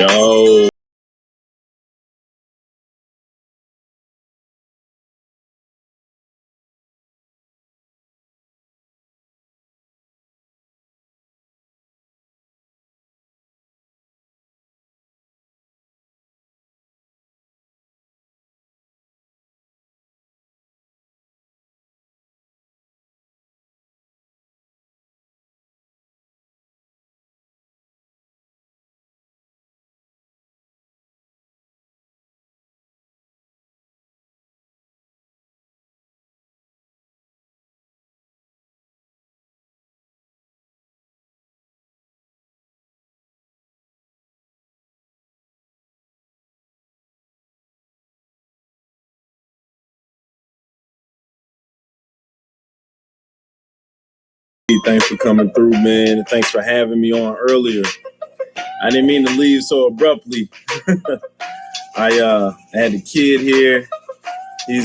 Yo. Thanks for coming through, man. And thanks for having me on earlier. I didn't mean to leave so abruptly. I had a kid here. He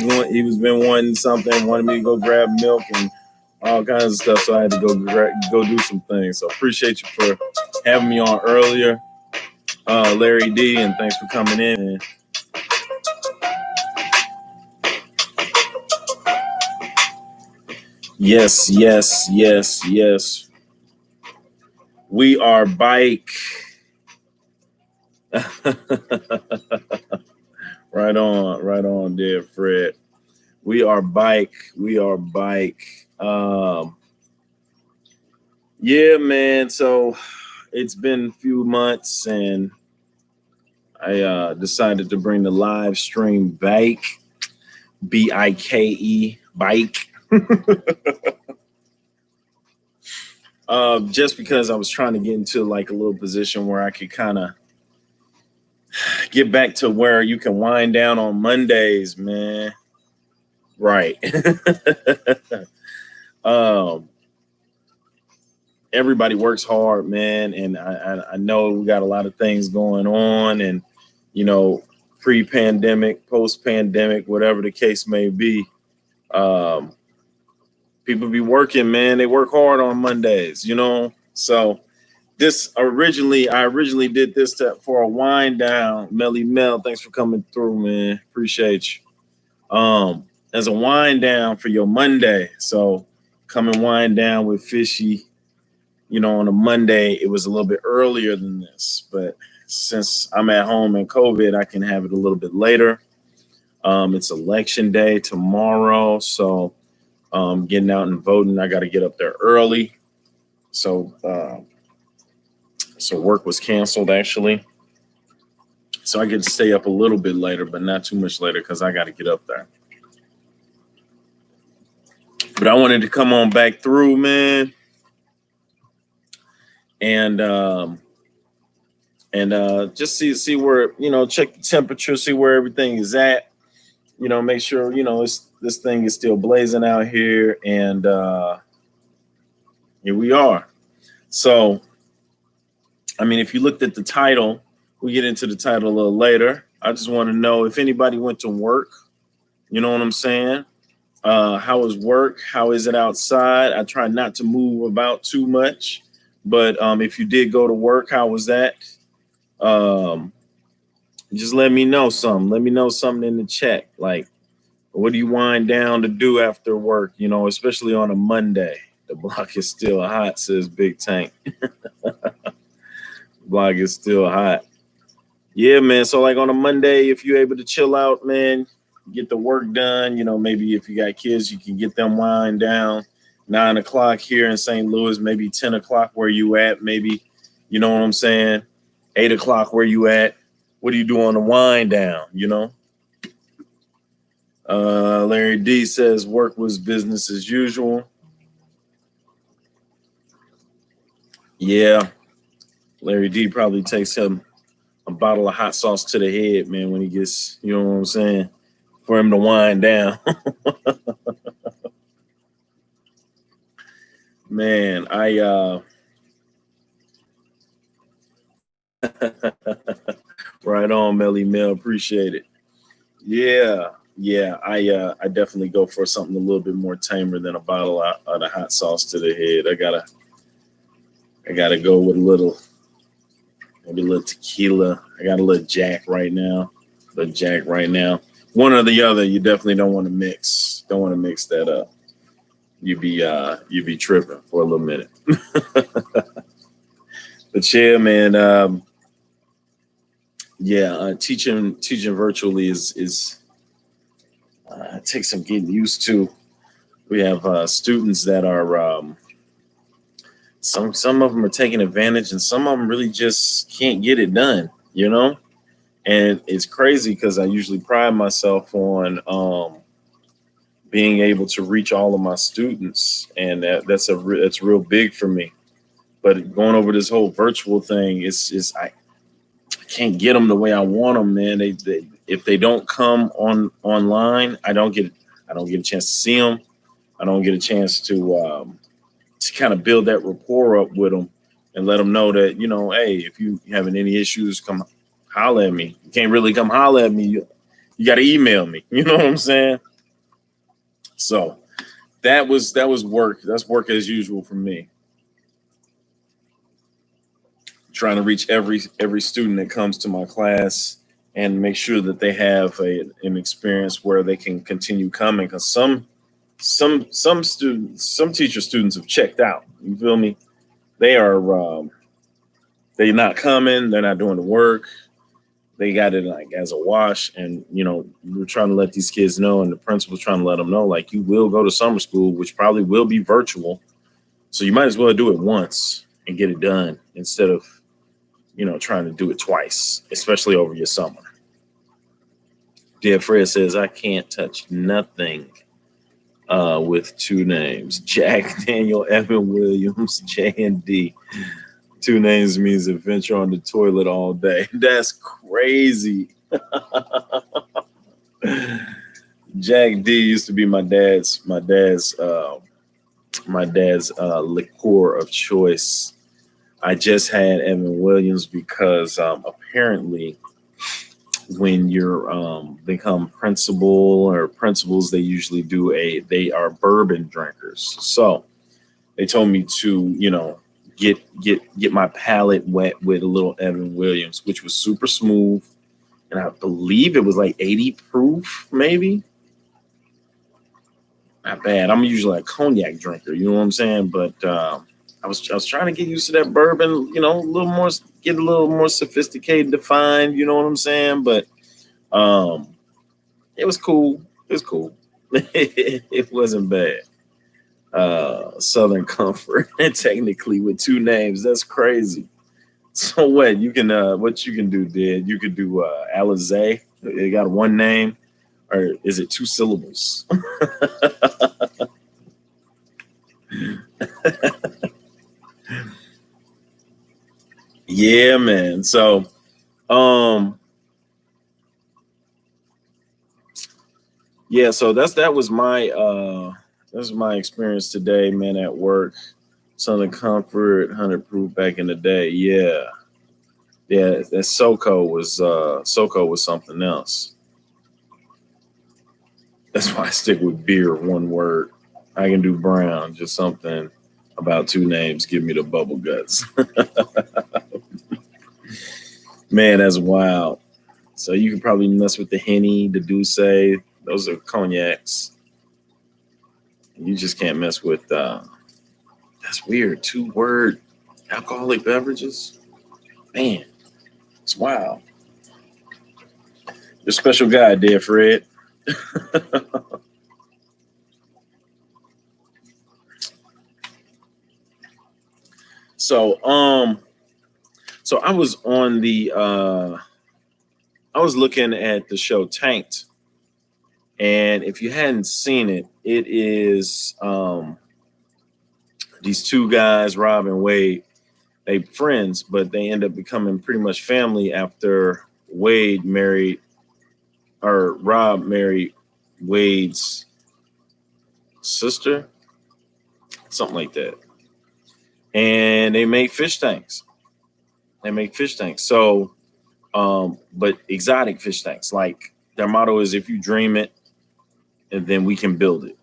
was been wanting something, wanted me to go grab milk and all kinds of stuff. So I had to go do some things. So appreciate you for having me on earlier, Larry D, and thanks for coming in. Yes. We are bike. Right on, dear Fred. We are bike. Yeah, man. So it's been a few months, and I decided to bring the live stream back. BIKE, bike. Just because I was trying to get into like a little position where I could kind of get back to where you can wind down on Mondays, man. Right. Everybody works hard, man, and I know we got a lot of things going on, and pre-pandemic, post-pandemic, whatever the case may be, people be working, man. They work hard on Mondays, So I originally did this for a wind down. Melly Mel, thanks for coming through, man. Appreciate you. As a wind down for your Monday. So come and wind down with Fishy. On a Monday, it was a little bit earlier than this, but since I'm at home in COVID, I can have it a little bit later. It's election day tomorrow, so getting out and voting, I got to get up there early. So work was canceled actually. So I get to stay up a little bit later, but not too much later because I got to get up there. But I wanted to come on back through, man. And just see where, check the temperature, see where everything is at, make sure, this thing is still blazing out here. And here we are. So, I mean, if you looked at the title, we get into the title a little later. I just want to know if anybody went to work, you know what I'm saying? How is work? How is it outside? I try not to move about too much. But if you did go to work, how was that? Just let me know something. Let me know something in the chat. Like, what do you wind down to do after work? Especially on a Monday. The block is still hot, says Big Tank. Block is still hot. Yeah, man. So like on a Monday, if you're able to chill out, man, get the work done. Maybe if you got kids, you can get them wind down. 9 o'clock here in St. Louis, maybe 10 o'clock where you at, maybe, you know what I'm saying? 8 o'clock where you at. What do you do on the wind down, Larry D says work was business as usual. Yeah. Larry D probably takes him a bottle of hot sauce to the head, man, when he gets, you know what I'm saying, for him to wind down. Man, right on, Melly Mel, appreciate it. Yeah, I definitely go for something a little bit more tamer than a bottle of the hot sauce to the head. I gotta go with a little Maybe a little tequila. I got a little Jack right now. One or the other. You definitely don't want to mix. Don't want to mix that up. You'd be tripping for a little minute. But yeah, man. Teaching virtually is takes some getting used to. We have students that are some of them are taking advantage, and some of them really just can't get it done. And it's crazy because I usually pride myself on being able to reach all of my students, and that's real big for me. But going over this whole virtual thing, I can't get them the way I want them, man. They if they don't come online, I don't get a chance to see them. I don't get a chance to kind of build that rapport up with them and let them know that, hey, if you having any issues, come holler at me. You can't really come holler at me. You got to email me. You know what I'm saying? So that was work. That's work as usual for me. Trying to reach every student that comes to my class and make sure that they have an experience where they can continue coming. Because some students have checked out. You feel me? They are they're not coming. They're not doing the work. They got it like as a wash. And we're trying to let these kids know, and the principal's trying to let them know, like, you will go to summer school, which probably will be virtual. So you might as well do it once and get it done instead of trying to do it twice, especially over your summer. Dear Fred says, I can't touch nothing with two names. Jack Daniel Evan Williams, J&D. Two names means adventure on the toilet all day. That's crazy. Jack D used to be my dad's liqueur of choice. I just had Evan Williams because apparently when you're become principal or principals, they usually they are bourbon drinkers. So they told me to, get my palate wet with a little Evan Williams, which was super smooth. And I believe it was like 80 proof, maybe. Not bad. I'm usually a cognac drinker, you know what I'm saying? But I was trying to get used to that bourbon, a little more sophisticated, defined, you know what I'm saying? But it was cool. It was cool. It wasn't bad. Southern Comfort, and technically with two names. That's crazy. So what you can do, Dad? You could do Alizé. It got one name, or is it two syllables? Yeah, man. So yeah, so that was my experience today, man, at work. Southern Comfort, 100 proof back in the day. Yeah. That SoCo was something else. That's why I stick with beer, one word. I can do brown, just something about two names. Give me the bubble guts. Man, that's wild. So you can probably mess with the Henny, the Douce. Those are cognacs. You just can't mess with that's weird. Two word alcoholic beverages. Man, it's wild. You're a special guy, dear Fred. So I was on the I was looking at the show Tanked. And if you hadn't seen it, it is these two guys, Rob and Wade. They friends, but they end up becoming pretty much family after Rob married Wade's sister, something like that. And they make fish tanks. So, but exotic fish tanks. Like their motto is, if you dream it, and then we can build it.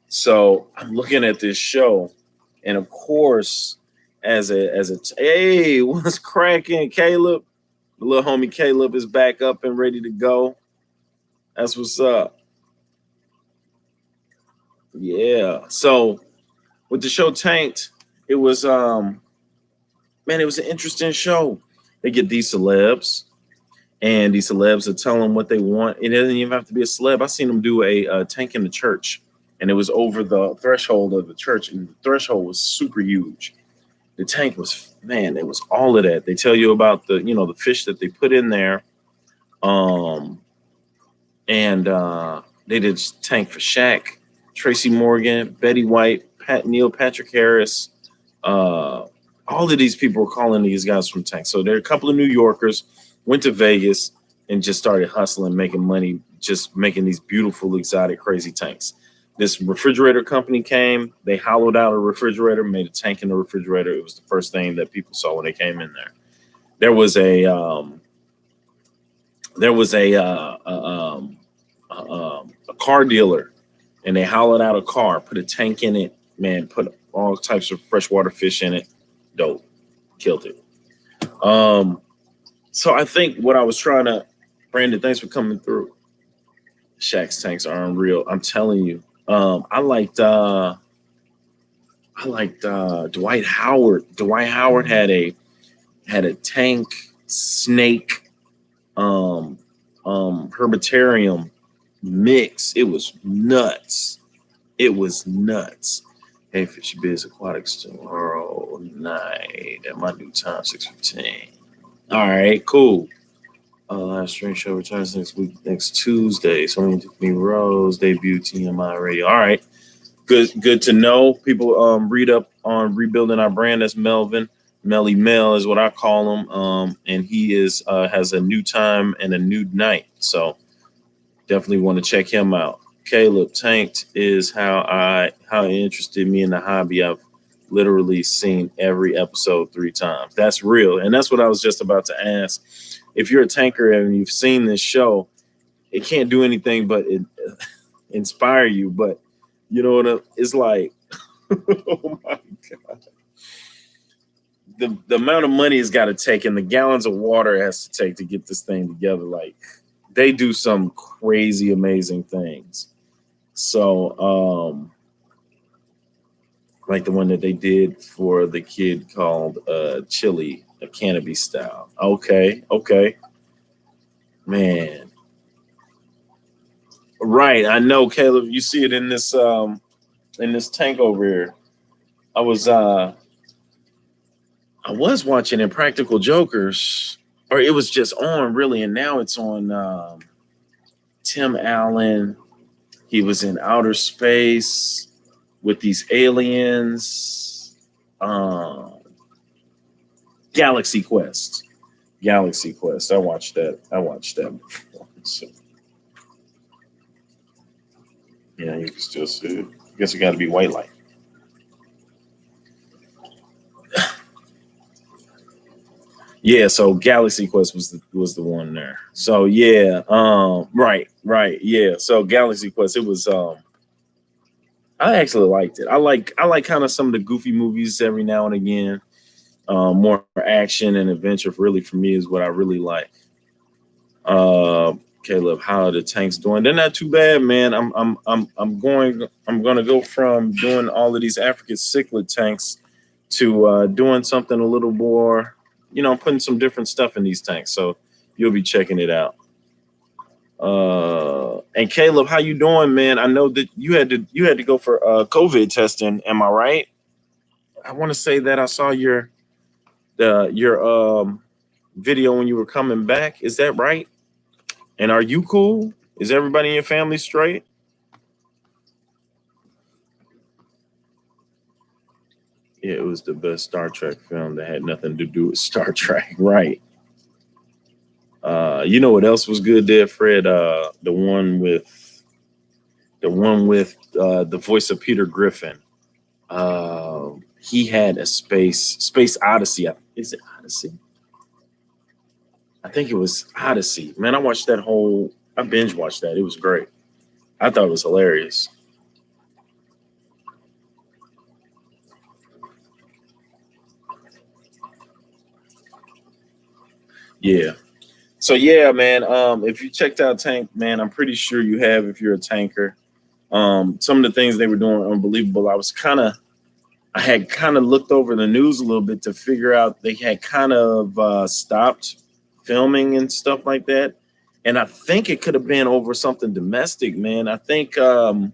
So I'm looking at this show, and of course, hey, what's cracking, Caleb? The little homie Caleb is back up and ready to go. That's what's up. Yeah. So with the show Tanked, it was man, it was an interesting show. They get these celebs, and these celebs are telling them what they want. It doesn't even have to be a celeb. I seen them do a tank in the church, and it was over the threshold of the church, and the threshold was super huge. The tank was, man, it was all of that. They tell you about the, the fish that they put in there. And they did tank for Shaq, Tracy Morgan, Betty White, Neil Patrick Harris. All of these people were calling these guys from tank. So there are a couple of New Yorkers went to Vegas and just started hustling, making money, just making these beautiful, exotic, crazy tanks. This refrigerator company came, they hollowed out a refrigerator, made a tank in the refrigerator. It was the first thing that people saw when they came in there. There was a car dealer, and they hollowed out a car, put a tank in it, man, put all types of freshwater fish in it. Dope. Killed it. So I think what I was trying to, Brandon, thanks for coming through. Shaq's tanks are unreal. I'm telling you. I liked Dwight Howard. Dwight Howard had a tank snake herbarium mix. It was nuts. It was nuts. Hey, FishyBizzAquatics tomorrow night at my new time, 6:15. All right, cool. Last stream show returns next Tuesday. So I'm me Rose debut TMI radio. All right, good to know. People read up on rebuilding our brand. That's Melvin. Melly Mel is what I call him. And he has a new time and a new night. So definitely want to check him out. Caleb, Tanked is how it interested me in the hobby. I've literally seen every episode 3 times. That's real. And that's what I was just about to ask. If you're a tanker and you've seen this show, it can't do anything but inspire you. But you know what? It's like, oh my God. The amount of money it's got to take and the gallons of water it has to take to get this thing together. Like, they do some crazy, amazing things. So, like the one that they did for the kid called Chili, a cannabis style. Okay. Man. Right. I know, Caleb, you see it in this tank over here. I was watching Impractical Jokers, or it was just on really, and now it's on Tim Allen. He was in outer space with these aliens. Galaxy Quest. I watched that before. So, yeah, you can still see it. I guess it got to be white light. Yeah, so Galaxy Quest was the one there. So yeah, right, yeah. So Galaxy Quest, it was I actually liked it. I like kind of some of the goofy movies every now and again. More action and adventure really for me is what I really like. Caleb, how are the tanks doing? They're not too bad, man. I'm gonna go from doing all of these African cichlid tanks to doing something a little more, putting some different stuff in these tanks. So you'll be checking it out. And Caleb, how you doing, man? I know that you had to go for COVID testing. Am I right? I want to say that I saw your video when you were coming back. Is that right? And are you cool? Is everybody in your family straight? Yeah, it was the best Star Trek film that had nothing to do with Star Trek, right? You know what else was good there, Fred? The one with the voice of Peter Griffin. He had a Space Odyssey. Is it Odyssey? I think it was Odyssey. Man, I binge watched that. It was great. I thought it was hilarious. Yeah. So yeah, man. If you checked out Tank, man, I'm pretty sure you have if you're a tanker. Some of the things they were doing were unbelievable. I had kind of looked over the news a little bit to figure out they had kind of stopped filming and stuff like that. And I think it could have been over something domestic, man. I think something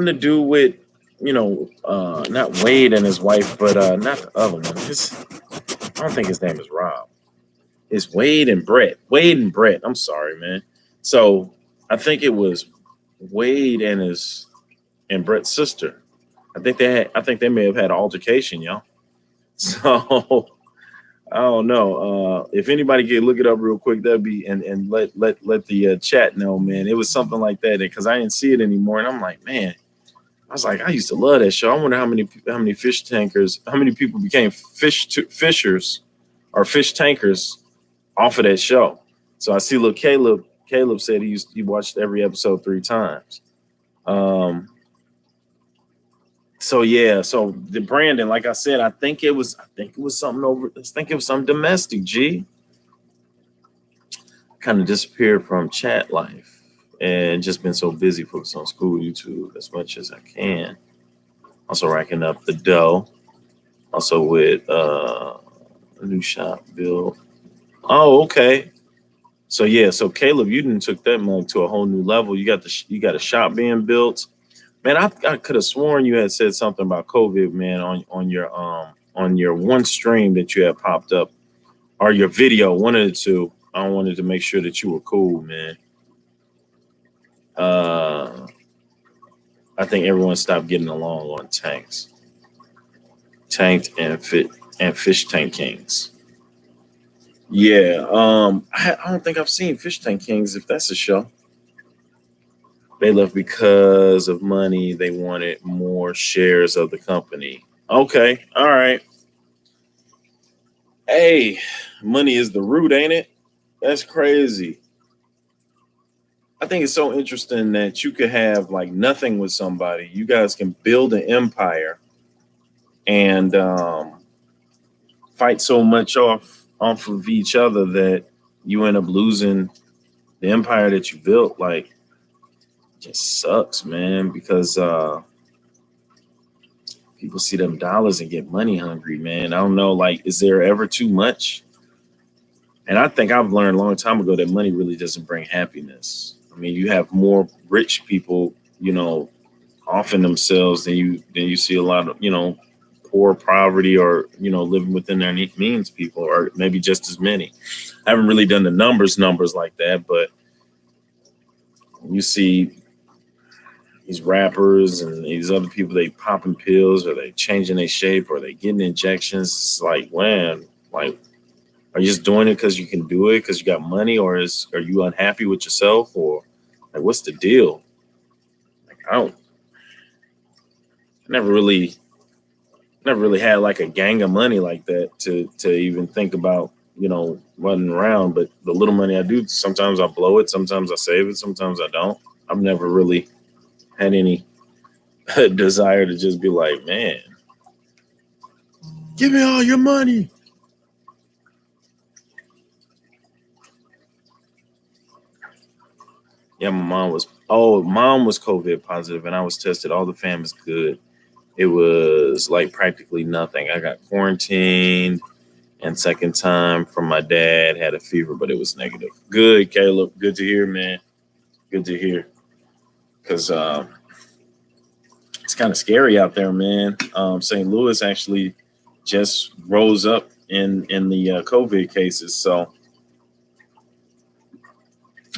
to do with, not Wade and his wife, but not the other one. I don't think his name is Rob. It's Wade and Brett. Wade and Brett. I'm sorry, man. So I think it was Wade and Brett's sister. I think they may have had an altercation, y'all. So I don't know. If anybody can look it up real quick, that'd be and let the chat know, man. It was something like that because I didn't see it anymore, and I'm like, man. I was like, I used to love that show. I wonder how many fish tankers, how many people became fishers or fish tankers off of that show. So I see little Caleb. Caleb said he watched every episode 3 times. So yeah, so the Brandon, like I said, I think it was something domestic. G kind of disappeared from chat life and just been so busy focused on school, YouTube as much as I can. Also racking up the dough. Also with a new shop build. Oh, okay. So yeah, so Caleb, you didn't took that mug to a whole new level. You got a shop being built. Man, I could have sworn you had said something about COVID, man, on your one stream that you had popped up, or your video, one of the two. I wanted to make sure that you were cool, man. I think everyone stopped getting along on tanked and fish tank kings. Yeah, I don't think I've seen Fish Tank Kings. If that's a show, they left because of money. They wanted more shares of the company. Okay, all right. Hey, money is the root, ain't it? That's crazy. I think it's so interesting that you could have like nothing with somebody. You guys can build an empire and fight so much off of each other that you end up losing the empire that you built. Like, just sucks, man, because people see them dollars and get money hungry, man. I don't know, like, is there ever too much? And I think I've learned a long time ago that money really doesn't bring happiness. I mean, you have more rich people, offing themselves than you see a lot of, poor poverty or, living within their means people, or maybe just as many. I haven't really done the numbers like that, but you see these rappers and these other people, they popping pills or they changing their shape or they getting injections. It's like, man, like, are you just doing it because you can do it because you got money, or are you unhappy with yourself, or like what's the deal? Like, I never really had like a gang of money like that to even think about, running around. But the little money I do, sometimes I blow it, sometimes I save it, sometimes I don't. I've never really had any desire to just be like, man, give me all your money. Yeah, mom was COVID positive, and I was tested. All the fam is good. It was like practically nothing. I got quarantined, and second time from my dad, had a fever, but it was negative. Good, Caleb. Good to hear, man. Good to hear. Because it's kind of scary out there, man. St. Louis actually just rose up in the COVID cases. So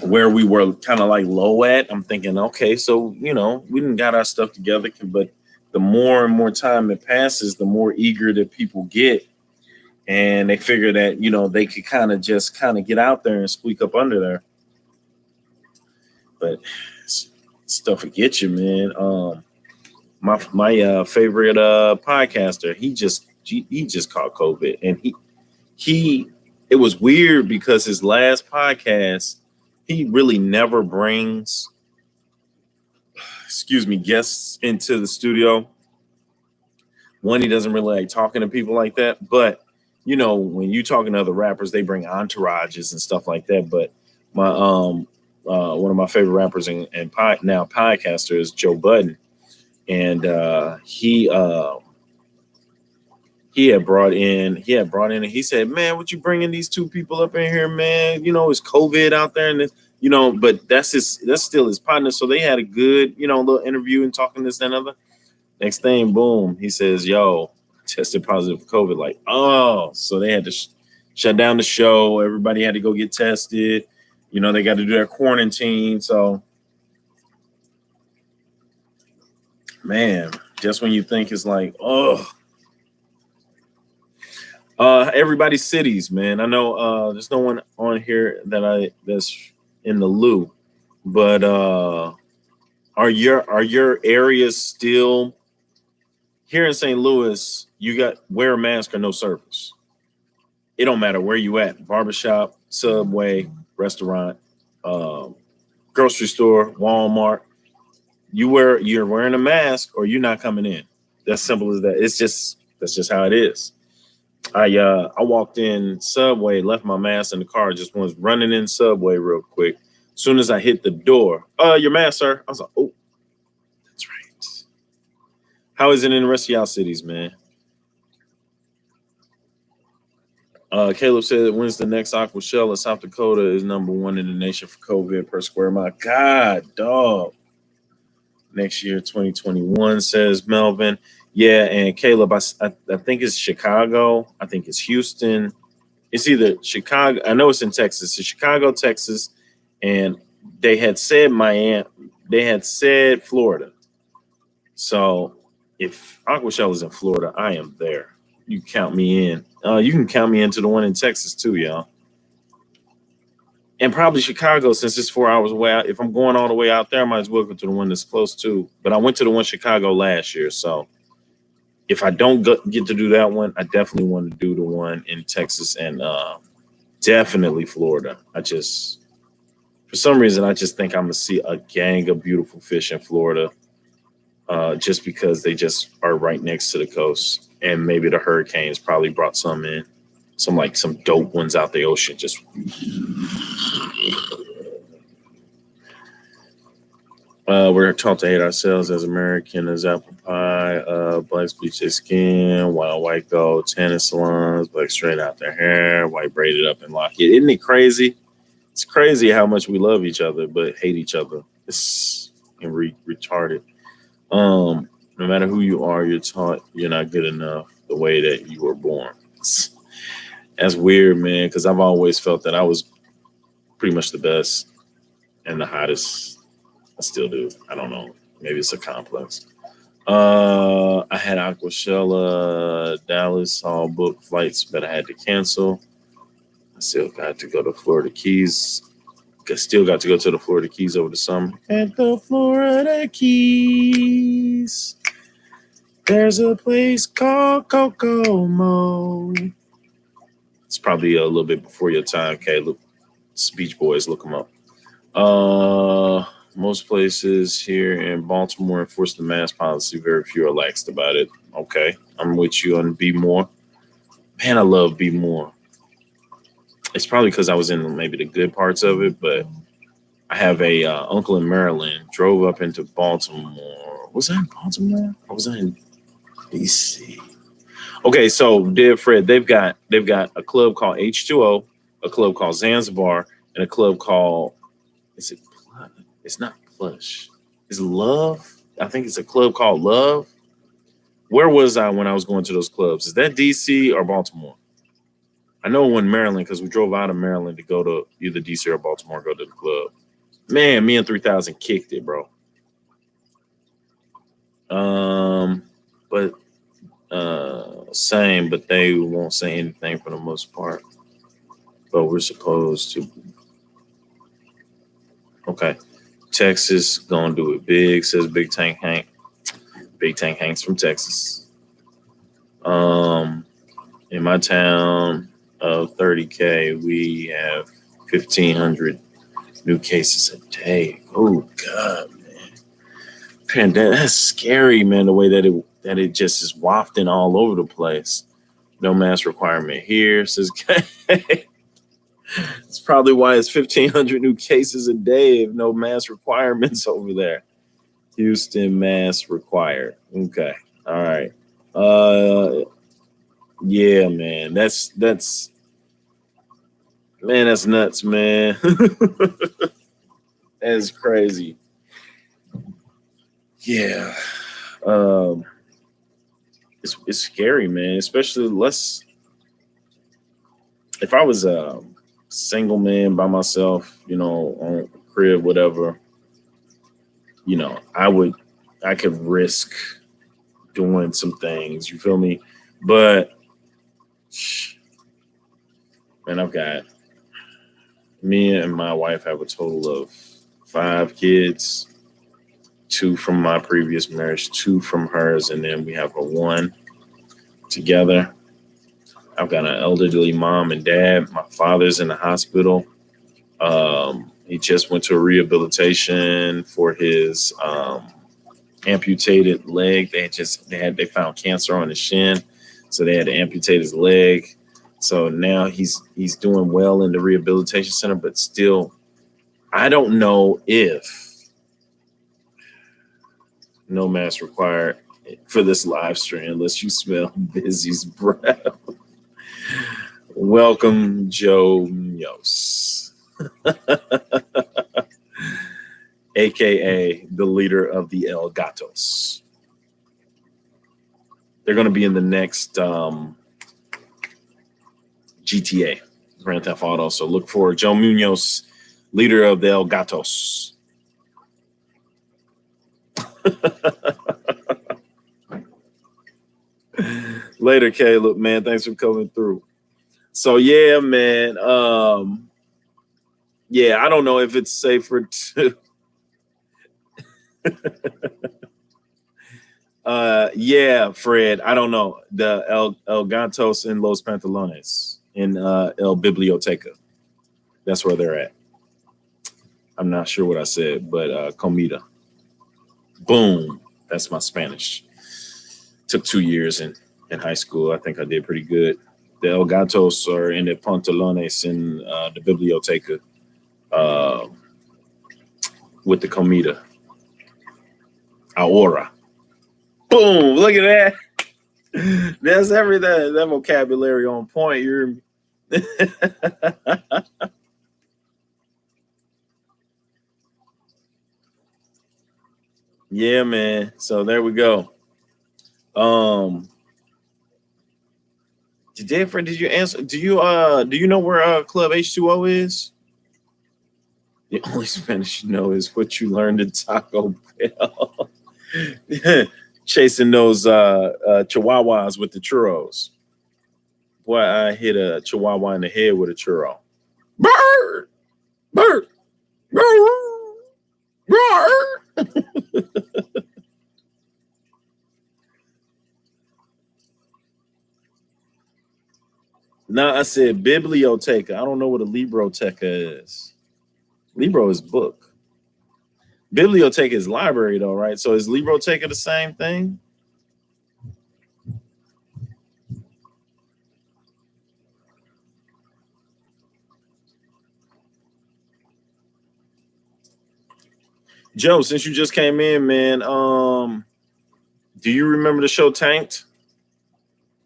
where we were kind of like low at, I'm thinking, okay, so we didn't got our stuff together, but the more and more time it passes, the more eager that people get, and they figure that they could kind of get out there and squeak up under there. But stuff will get you, man. My favorite podcaster, he just caught COVID, and he it was weird because his last podcast, he really never brings guests into the studio. One, he doesn't really like talking to people like that, but you know, when you talking to other rappers, they bring entourages and stuff like that. But my one of my favorite rappers and now podcaster is Joe Budden, and he had brought in and he said, man, what you bringing these two people up in here, man? You know, it's COVID out there, and you know, but that's still his partner. So they had a good, you know, little interview and talking this and other. Next thing, boom, he says, yo, tested positive for COVID. Like, oh, so they had to shut down the show. Everybody had to go get tested. You know, they got to do their quarantine. So, man, just when you think it's like, oh, everybody's cities, man. I know there's no one on here that's in the loo, but are your areas still here in St. Louis? You got wear a mask or no service. It don't matter where you at, barbershop, Subway, restaurant, um, grocery store, Walmart. You're wearing a mask or you're not coming in. That's simple as that. That's just how it is. I walked in Subway, left my mask in the car, just was running in Subway real quick. As soon as I hit the door, your mask, sir. I was like, oh, that's right. How is it in the rest of y'all cities, man? Caleb said, when's the next Aqua Shell? South Dakota is #1 in the nation for COVID per square mile. God, dog. Next year, 2021, says Melvin. Yeah, and Caleb, I think it's Chicago. I think it's Houston. It's either Chicago. I know it's in Texas. It's Chicago, Texas, and they had said Miami. They had said Florida. So if Aqua Shell is in Florida, I am there. You count me in. You can count me into the one in Texas too, y'all. And probably Chicago, since it's 4 hours away. If I'm going all the way out there, I might as well go to the one that's close to. But I went to the one Chicago last year, so if I don't get to do that one, I definitely want to do the one in Texas and definitely Florida. For some reason, I just think I'm gonna see a gang of beautiful fish in Florida, just because they just are right next to the coast, and maybe the hurricanes probably brought some in, some dope ones out the ocean. Just we're taught to hate ourselves as American as apple pie, blacks bleach their skin, while white go tanning salons, black straight out their hair, white braided up and lock it. Isn't it crazy? It's crazy how much we love each other but hate each other. It's retarded. No matter who you are, you're taught you're not good enough the way that you were born. That's weird, man, because I've always felt that I was pretty much the best and the hottest. I still do. I don't know. Maybe it's a complex. I had Aquashella, Dallas, all booked flights, but I had to cancel. I still got to go to Florida Keys. I still got to go to the Florida Keys over the summer. At the Florida Keys, there's a place called Kokomo. It's probably a little bit before your time, Caleb. It's Beach Boys, look them up. Most places here in Baltimore enforce the mask policy. Very few are laxed about it. Okay, I'm with you on Be More. Man, I love Be More. It's probably because I was in maybe the good parts of it, but I have a uncle in Maryland. Drove up into Baltimore. Was I in Baltimore? Or was I in DC? Okay, so dear Fred, they've got a club called H2O, a club called Zanzibar, and a club called it's not Plush. It's Love. I think it's a club called Love. Where was I when I was going to those clubs? Is that DC or Baltimore? I know in Maryland because we drove out of Maryland to go to either DC or Baltimore, go to the club. Man, me and 3000 kicked it, bro. But same, but they won't say anything for the most part. But we're supposed to. Okay. Texas gonna do it big, says Big Tank Hank. Big Tank Hank's from Texas. In my town of 30K, we have 1,500 new cases a day. Oh God, man. Pandemic, that's scary, man, the way that it just is wafting all over the place. No mask requirement here, says it's probably why it's 1,500 new cases a day if no mask requirements over there. Houston, mask required. Okay. All right. Yeah, man. That's man, that's nuts, man. That's crazy. Yeah. It's scary, man. Especially if I was a single man by myself, on a crib, whatever, I could risk doing some things. You feel me? But man, I've got me and my wife have a total of 5 kids, 2 from my previous marriage, 2 from hers, and then we have a 1 together. I've got an elderly mom and dad. My father's in the hospital. He just went to a rehabilitation for his amputated leg. They found cancer on his shin, so they had to amputate his leg. So now he's doing well in the rehabilitation center, but still, I don't know if no mask required for this live stream unless you smell Busy's breath. Welcome, Joe Munoz, aka the leader of the El Gatos. They're going to be in the next GTA, Grand Theft Auto. So look for Joe Munoz, leader of the El Gatos. Later, Caleb, man. Thanks for coming through. So yeah, man. Yeah, I don't know if it's safer to yeah, Fred. I don't know. The El Gatos in Los Pantalones in El Biblioteca. That's where they're at. I'm not sure what I said, but comida. Boom. That's my Spanish. Took 2 years in high school. I think I did pretty good. The El Gatos are in the Pantalones in the Biblioteca with the comida. Ahora. Boom. Look at that. That's everything. That vocabulary on point. You're yeah, man. So there we go. Did you answer? Do you know where Club H2O is? The only Spanish you know is what you learned in Taco Bell. Chasing those chihuahuas with the churros. Boy, I hit a chihuahua in the head with a churro. Bird! Bird! No, I said biblioteca. I don't know what a libroteca is. Libro is book. Biblioteca is library, though, right? So is libroteca the same thing? Joe, since you just came in, man, do you remember the show Tanked?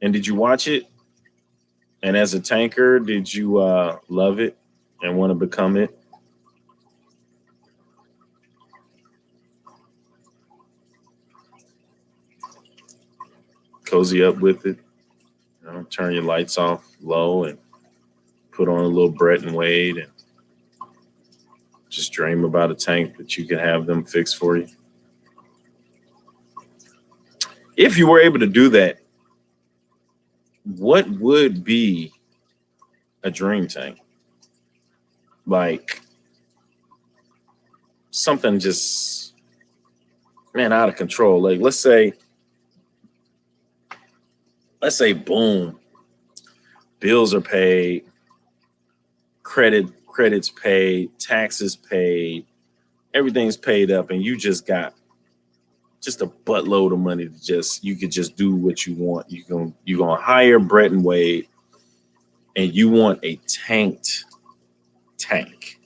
And did you watch it? And as a tanker, did you love it and want to become it? Cozy up with it. Turn your lights off low and put on a little Brett and Wade and just dream about a tank that you can have them fix for you. If you were able to do that, what would be a dream tank? Like something just, man, out of control. Like let's say, boom, bills are paid, credits paid, taxes paid, everything's paid up, and you just got just a buttload of money to you could just do what you want. You're gonna hire Brett and Wade, and you want a tanked tank.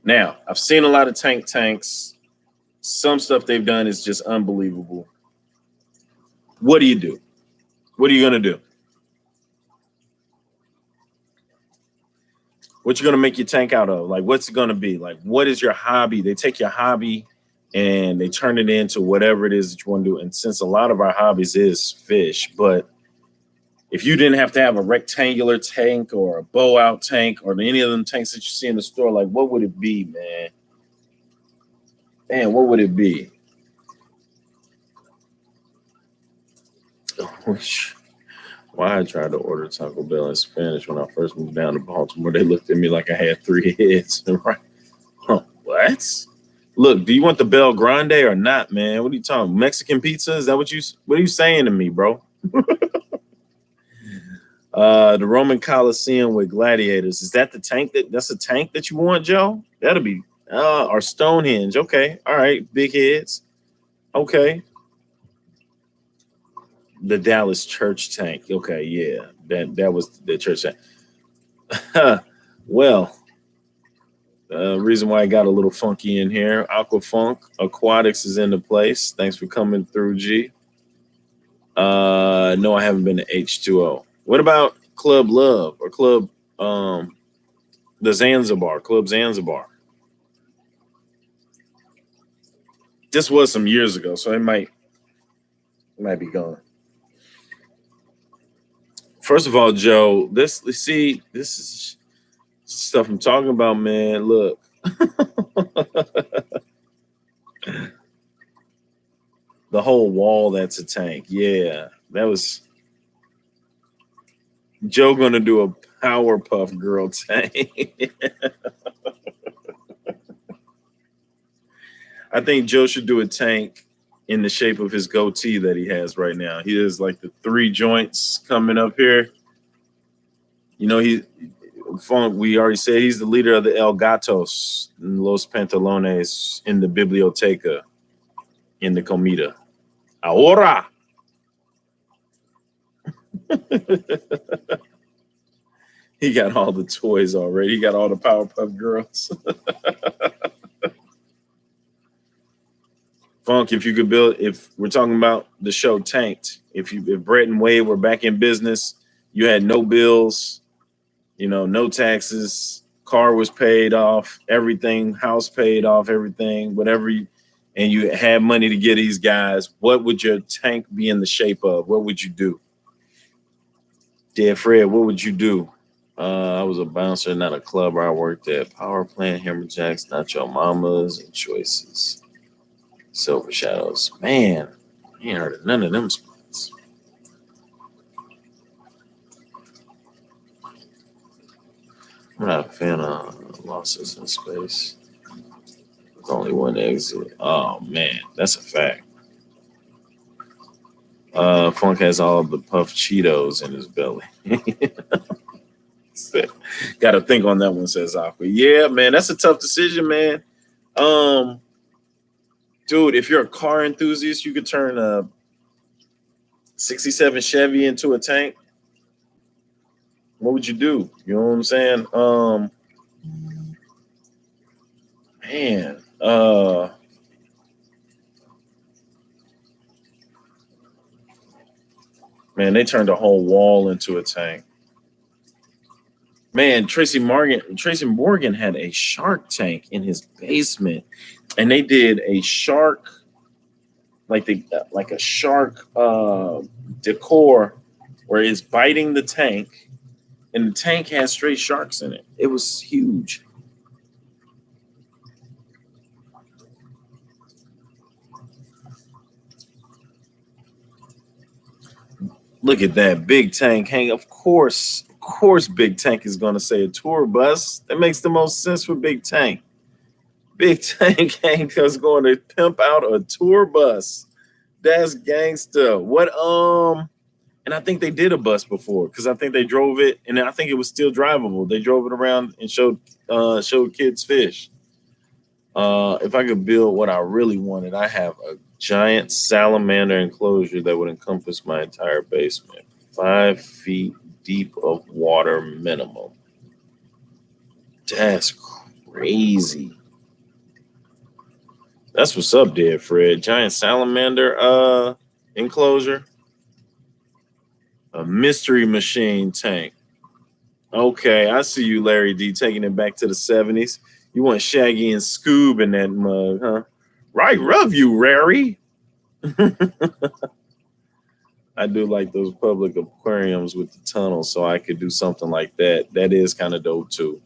Now, I've seen a lot of tanks. Some stuff they've done is just unbelievable. What do you do? What are you gonna do? What you gonna make your tank out of? Like, what's it gonna be? Like, what is your hobby? They take your hobby and they turn it into whatever it is that you want to do. And since a lot of our hobbies is fish, but if you didn't have to have a rectangular tank or a bow out tank or any of them tanks that you see in the store, like, what would it be, man? Man, what would it be? Why I tried to order Taco Bell in Spanish when I first moved down to Baltimore. They looked at me like I had 3 heads. Right? Huh, what? Look, do you want the Bel Grande or not, man? What are you talking? Mexican pizza? Is that what are you saying to me, bro? The Roman Coliseum with gladiators. Is that the tank that's a tank that you want, Joe? That'll be or Stonehenge. Okay. All right. Big heads. Okay. The Dallas church tank. Okay, yeah. That was the church tank. Well, reason why I got a little funky in here. Aquafunk Aquatics is in the place. Thanks for coming through, G. No, I haven't been to H2O. What about Club Love or Club the Zanzibar, Club Zanzibar? This was some years ago, so it might be gone. First of all, Joe, this is stuff I'm talking about, man. Look. The whole wall that's a tank. Yeah, that was Joe gonna do a Powerpuff Girl tank. I think Joe should do a tank in the shape of his goatee that he has right now. He has like the 3 joints coming up here. You know, we already said he's the leader of the El Gatos, Los Pantalones in the Biblioteca, in the Comida. Ahora! He got all the toys already. He got all the Powerpuff Girls. Funk, if we're talking about the show Tanked, if Brett and Wade were back in business, you had no bills, no taxes, car was paid off, everything, house paid off, everything, whatever, and you had money to get these guys, what would your tank be in the shape of? What would you do? Dead Fred, what would you do? I was a bouncer, not a club where I worked at. Power plant, Hammerjacks, Not Your Mamas, and Choices. Silver Shadows. Man, I ain't heard of none of them spots. I'm not a fan of losses in space. With only one exit. Oh, man, that's a fact. Funk has all the puffed Cheetos in his belly. Got to think on that one, says Aqua. Yeah, man, that's a tough decision, man. Dude, if you're a car enthusiast, you could turn a 67 Chevy into a tank. What would you do? You know what I'm saying? Man, they turned a whole wall into a tank. Man, Tracy Morgan had a shark tank in his basement, and they did a shark, like a shark decor, where it's biting the tank, and the tank has straight sharks in it. It was huge. Look at that big tank hang. Of course, Big Tank is going to say a tour bus. That makes the most sense for Big Tank. Big Tank ain't is going to pimp out a tour bus. That's gangsta. What and I think they did a bus before, because I think they drove it, and I think it was still drivable. They drove it around and showed kids fish. If I could build what I really wanted, I have a giant salamander enclosure that would encompass my entire basement. 5 feet deep of water minimum. That's crazy. That's what's up there, Fred. Giant salamander enclosure. A mystery machine tank. Okay, I see you, Larry D, taking it back to the 70s. You want Shaggy and Scoob in that mug, huh? Right, rub you, Rary. I do like those public aquariums with the tunnel, so I could do something like that. That is kind of dope too.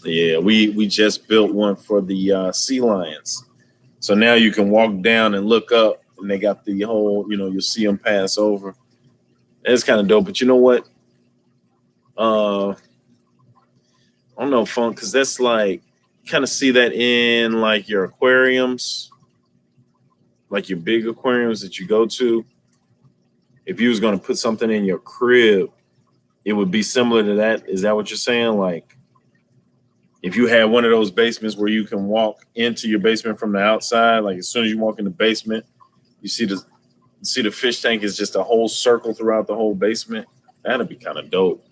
Yeah, we just built one for the sea lions. So now you can walk down and look up, and they got the whole, you'll see them pass over. It's kind of dope. But you know what? I don't know, Funk, because that's like, kind of see that in like your aquariums, like your big aquariums that you go to. If you was going to put something in your crib, it would be similar to that. Is that what you're saying? Like, if you had one of those basements where you can walk into your basement from the outside, like as soon as you walk in the basement, you see the fish tank is just a whole circle throughout the whole basement. That'd be kind of dope.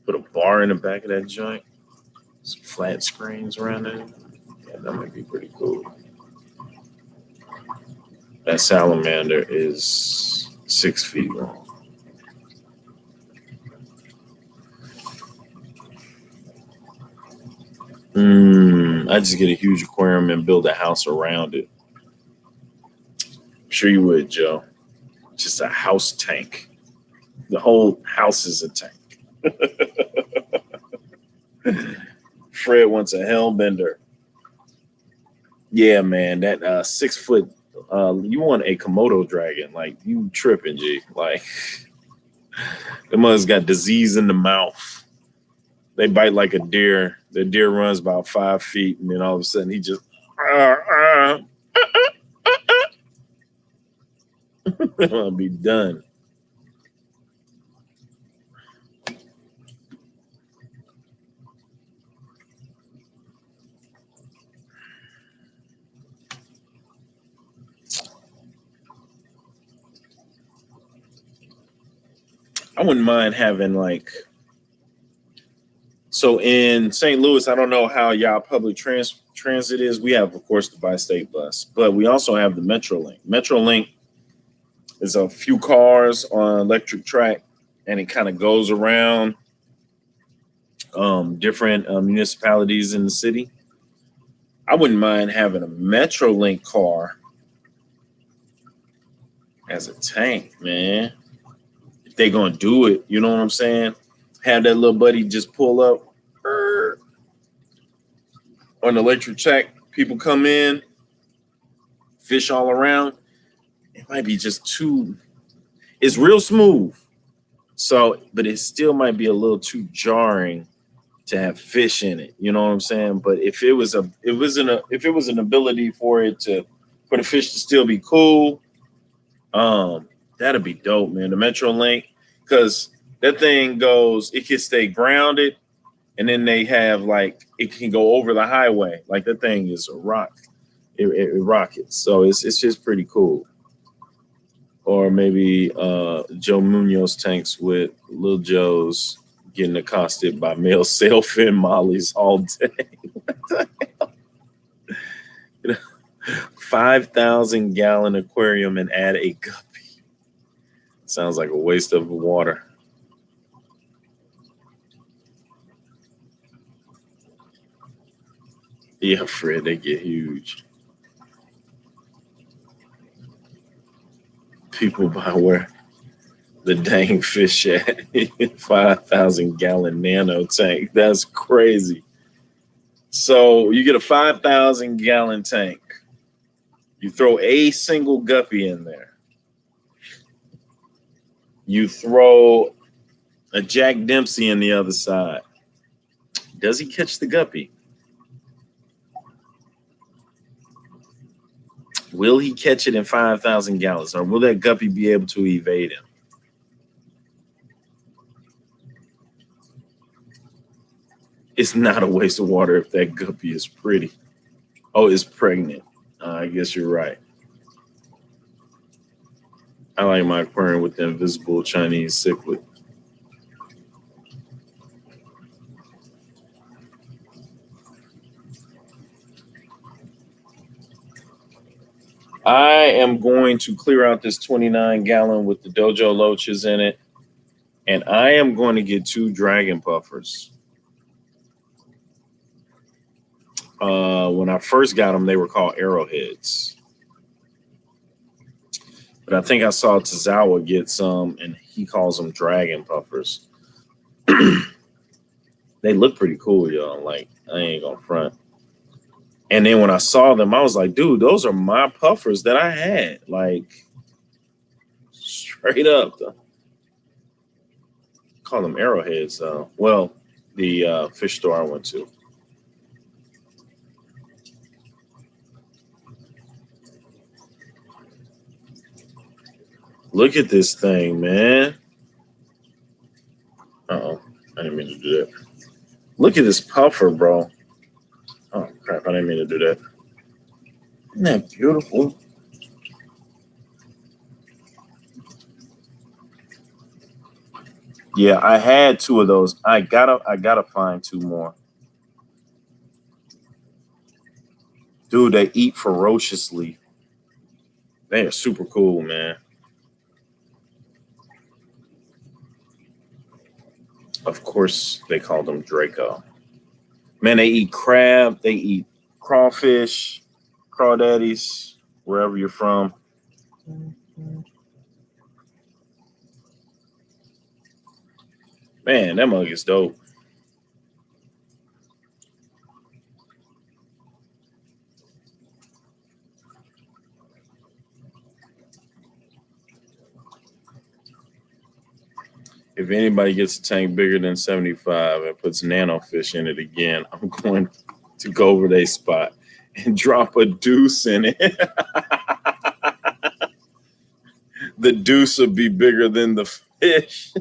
Put a bar in the back of that joint, some flat screens around there. Yeah, that might be pretty cool. That salamander is 6 feet long. I just get a huge aquarium and build a house around it. I'm sure you would, Joe. Just a house tank. The whole house is a tank. Fred wants a hellbender. Yeah, man, that 6 foot. You want a Komodo dragon? Like you tripping, G? Like the mother's got disease in the mouth. They bite like a deer. The deer runs about 5 feet, and then all of a sudden he just. I'll be done. I wouldn't mind having like. So in St. Louis, I don't know how y'all public transit is. We have, of course, the bi-state bus, but we also have the MetroLink. MetroLink is a few cars on electric track, and it kind of goes around different municipalities in the city. I wouldn't mind having a MetroLink car as a tank, man. If they're gonna do it, you know what I'm saying? Have that little buddy just pull up on the electric track. People come in, fish all around. It might be just too. It's real smooth, so but it still might be a little too jarring to have fish in it. You know what I'm saying? But if it was an ability for the fish to still be cool, that'd be dope, man. The MetroLink, because that thing goes, it can stay grounded, and then they have like it can go over the highway. Like that thing is a rock. It rockets. So it's just pretty cool. Or maybe Joe Munoz tanks with Lil Joe's getting accosted by male sailfin mollies all day. 5,000 gallon aquarium and add a guppy. Sounds like a waste of water. Yeah, Fred, they get huge. People buy where the dang fish at 5,000 gallon nano tank. That's crazy. So you get a 5,000 gallon tank. You throw a single guppy in there. You throw a Jack Dempsey in the other side. Does he catch the guppy? Will he catch it in 5,000 gallons, or will that guppy be able to evade him? It's not a waste of water if that guppy is pretty. Oh, it's pregnant. I guess you're right. I like my aquarium with the invisible Chinese cichlid. I am going to clear out this 29-gallon with the Dojo Loaches in it, and I am going to get 2 dragon puffers. When I first got them, they were called arrowheads. But I think I saw Tazawa get some, and he calls them dragon puffers. They look pretty cool, y'all. Like, I ain't gonna front. And then when I saw them, I was like, dude, those are my puffers that I had. Like, straight up. Though. Call them arrowheads, though. Well, the fish store I went to. Look at this thing, man. Uh-oh. I didn't mean to do that. Look at this puffer, bro. Oh, crap. I didn't mean to do that. Isn't that beautiful? Yeah, I had 2 of those. I gotta find 2 more. Dude, they eat ferociously. They are super cool, man. Of course, they call them Draco. Man, they eat crab. They eat crawfish, crawdaddies, wherever you're from. Man, that mug is dope. If anybody gets a tank bigger than 75 and puts nanofish in it again, I'm going to go over their spot and drop a deuce in it. The deuce will be bigger than the fish.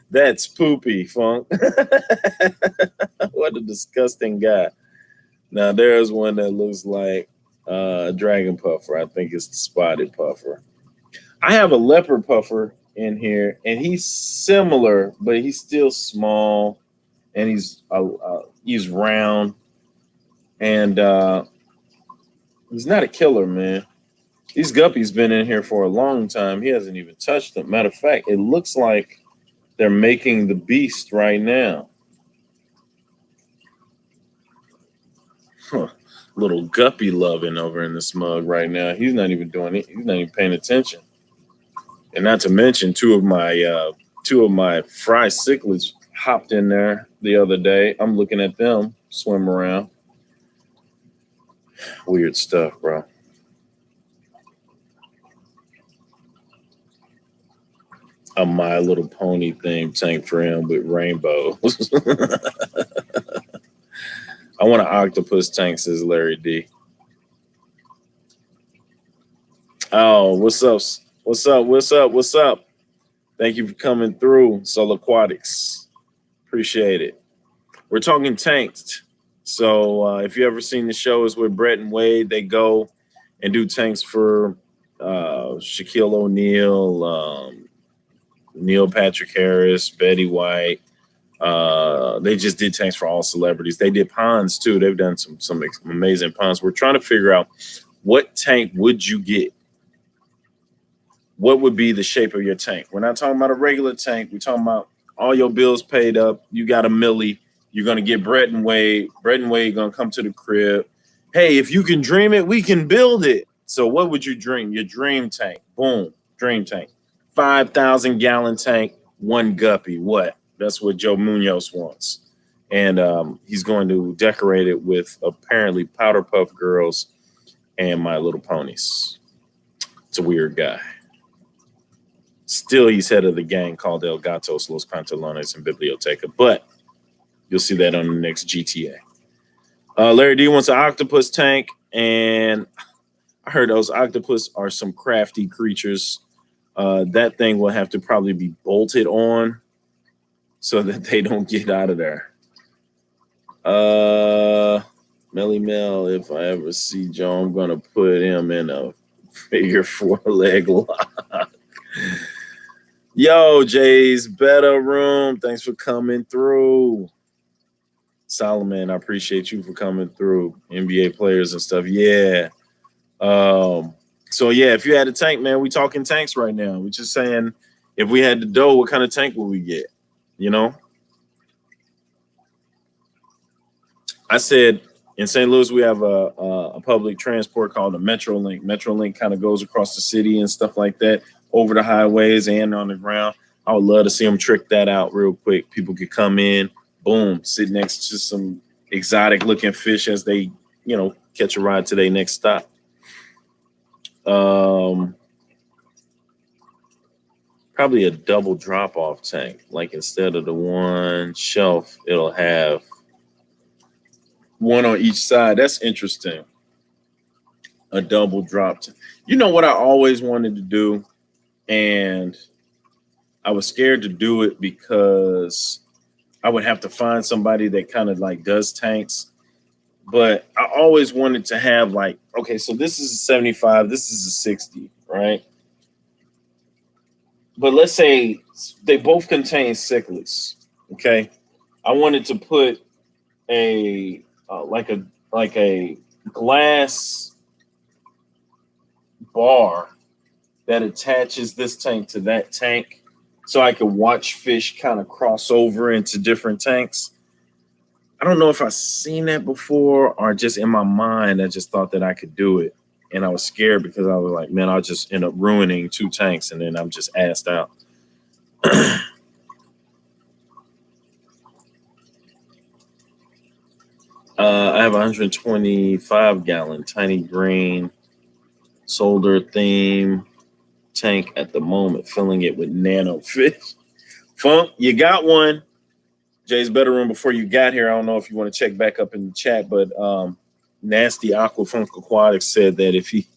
That's poopy, Funk. What a disgusting guy. Now, there's one that looks like a dragon puffer. I think it's the spotted puffer. I have a leopard puffer in here, and he's similar, but he's still small, and he's round, and he's not a killer, man. These guppies been in here for a long time. He hasn't even touched them. Matter of fact, it looks like they're making the beast right now. Huh. Little guppy loving over in this mug right now. He's not even doing it. He's not even paying attention. And not to mention, two of my fry cichlids hopped in there the other day. I'm looking at them swim around. Weird stuff, bro. A My Little Pony themed tank for him with rainbows. I want an octopus tank, says Larry D. Oh, what's up? What's up? What's up? What's up? Thank you for coming through, FishyBizzAquatics. Appreciate it. We're talking tanks. So if you ever seen the shows with Brett and Wade, they go and do tanks for Shaquille O'Neal, Neil Patrick Harris, Betty White. They just did tanks for all celebrities. They did ponds too. They've done some amazing ponds. We're trying to figure out what tank would you get? What would be the shape of your tank? We're not talking about a regular tank. We're talking about all your bills paid up. You got a milli. You're going to get Brett and Wade. Brett and Wade going to come to the crib. Hey, if you can dream it, we can build it. So what would you dream? Your dream tank. Boom. Dream tank. 5,000-gallon tank, 1 guppy. What? That's what Joe Munoz wants. And he's going to decorate it with apparently Powder Puff Girls and My Little Ponies. It's a weird guy. Still, he's head of the gang called El Gatos, Los Pantalones, and Biblioteca. But you'll see that on the next GTA. Larry D wants an octopus tank. And I heard those octopus are some crafty creatures. That thing will have to probably be bolted on so that they don't get out of there. Melly Mel, if I ever see Joe, I'm gonna put him in a figure 4-leg lock. Yo, Jay's Better Room. Thanks for coming through. Solomon, I appreciate you for coming through. NBA players and stuff. Yeah. So yeah, if you had a tank, man, we talking tanks right now. We're just saying if we had the dough, what kind of tank would we get? You know? I said in St. Louis, we have a public transport called a Metrolink. Metrolink kind of goes across the city and stuff like that, over the highways and on the ground. I would love to see them trick that out real quick. People could come in, boom, sit next to some exotic looking fish as they, catch a ride to their next stop. Probably a double drop off tank. Like instead of the one shelf, it'll have one on each side. That's interesting. A double drop. You know what I always wanted to do? And I was scared to do it because I would have to find somebody that kind of like does tanks. But I always wanted to have like, okay, so this is a 75, this is a 60, right? But let's say they both contain cichlids, okay? I wanted to put a like a glass bar that attaches this tank to that tank, so I could watch fish kind of cross over into different tanks. I don't know if I've seen that before or just in my mind, I just thought that I could do it. And I was scared because I was like, man, I'll just end up ruining 2 tanks and then I'm just assed out. I have a 125 gallon tiny green solder theme tank at the moment, filling it with nano fish. Funk, you got one. Jay's Better Room, before you got here, I don't know if you want to check back up in the chat, but Nasty Aquafunk Aquatics said that if he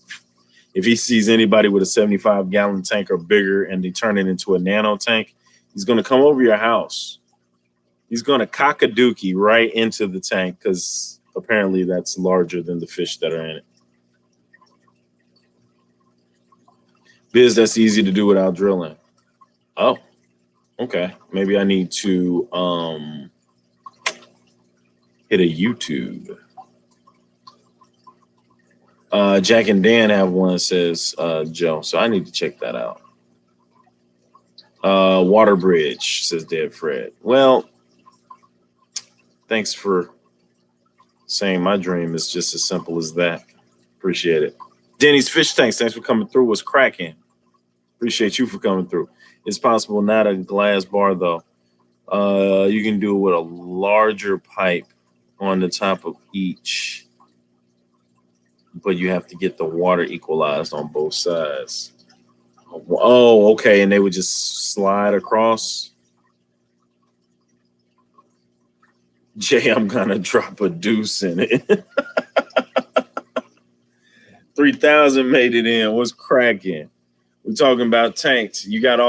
sees anybody with a 75 gallon tank or bigger and they turn it into a nano tank, he's going to come over your house. He's going to cock a dookie right into the tank because apparently that's larger than the fish that are in it. Biz, that's easy to do without drilling. Oh, okay. Maybe I need to hit a YouTube. Jack and Dan have one, says Joe. So I need to check that out. Water Bridge, says Dead Fred. Well, thanks for saying my dream is just as simple as that. Appreciate it. Denny's Fish Tanks, thanks for coming through. What's cracking? Appreciate you for coming through. It's possible, not a glass bar, though. You can do it with a larger pipe on the top of each, but you have to get the water equalized on both sides. Oh, okay. And they would just slide across. Jay, I'm gonna drop a deuce in it. 3,000 made it in. What's cracking? We're talking about tanks. You got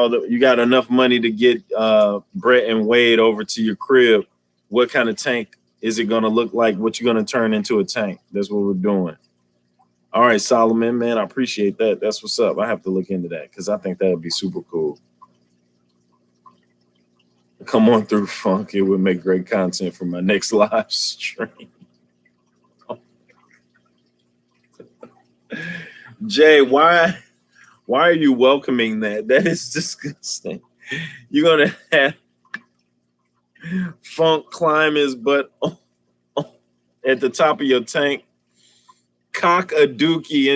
enough money to get Brett and Wade over to your crib. What kind of tank is it gonna look like? What you gonna turn into a tank? That's what we're doing. All right, Solomon, man, I appreciate that. That's what's up. I have to look into that because I think that would be super cool. Come on through, Funk. It would make great content for my next live stream. Jay, why are you welcoming that? That is disgusting. You're gonna have Funk climb his butt at the top of your tank, cock a dookie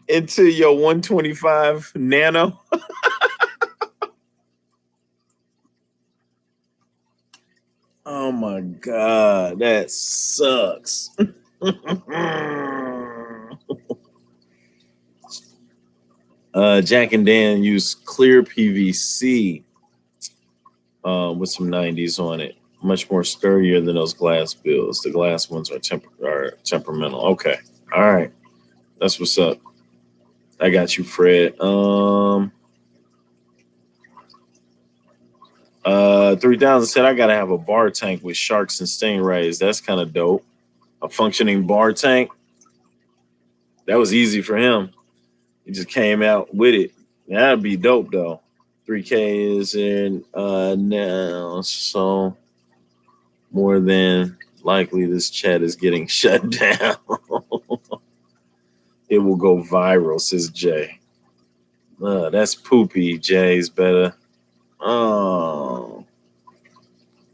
into your 125 nano. Oh my God, that sucks. Jack and Dan use clear PVC with some 90s on it. Much more sturdier than those glass bills. The glass ones are temperamental. Okay. All right. That's what's up. I got you, Fred. 3000 said I gotta have a bar tank with sharks and stingrays. That's kind of dope. A functioning bar tank. That was easy for him. He just came out with it. That'd be dope though. 3K is in now, so more than likely this chat is getting shut down. It will go viral, says Jay. That's poopy. Jay's better. Oh,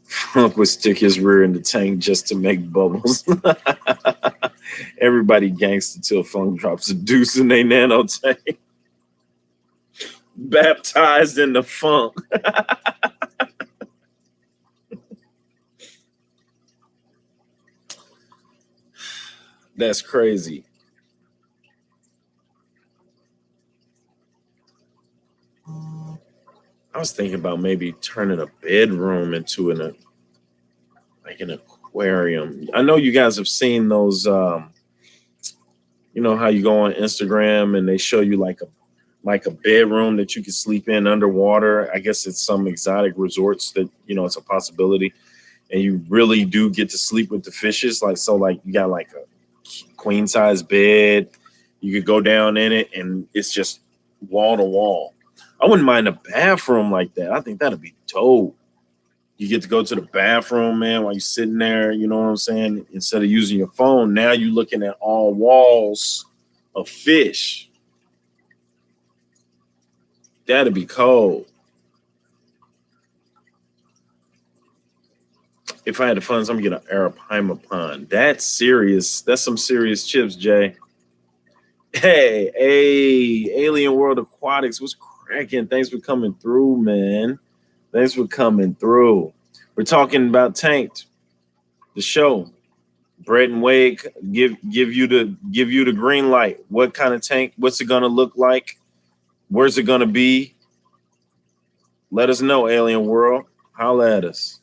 Funk would stick his rear in the tank just to make bubbles. Everybody gangster till Funk drops a deuce in their nano tank. Baptized in the funk. That's crazy. I was thinking about maybe turning a bedroom into an aquarium. I know you guys have seen those. You know how you go on Instagram and they show you like a bedroom that you can sleep in underwater. I guess it's some exotic resorts that it's a possibility, and you really do get to sleep with the fishes. Like you got like a queen size bed. You could go down in it, and it's just wall to wall. I wouldn't mind a bathroom like that. I think that'd be dope. You get to go to the bathroom, man, while you're sitting there. You know what I'm saying? Instead of using your phone, now you're looking at all walls of fish. That'd be cold. If I had the funds, I'm gonna get an Arapaima pond. That's serious. That's some serious chips, Jay. Hey, Alien World Aquatics, what's cracking? Thanks for coming through, man. Thanks for coming through. We're talking about Tanked, the show. Brett and Wade give you the green light. What kind of tank? What's it gonna look like? Where's it gonna be? Let us know, Alien World. Holla at us.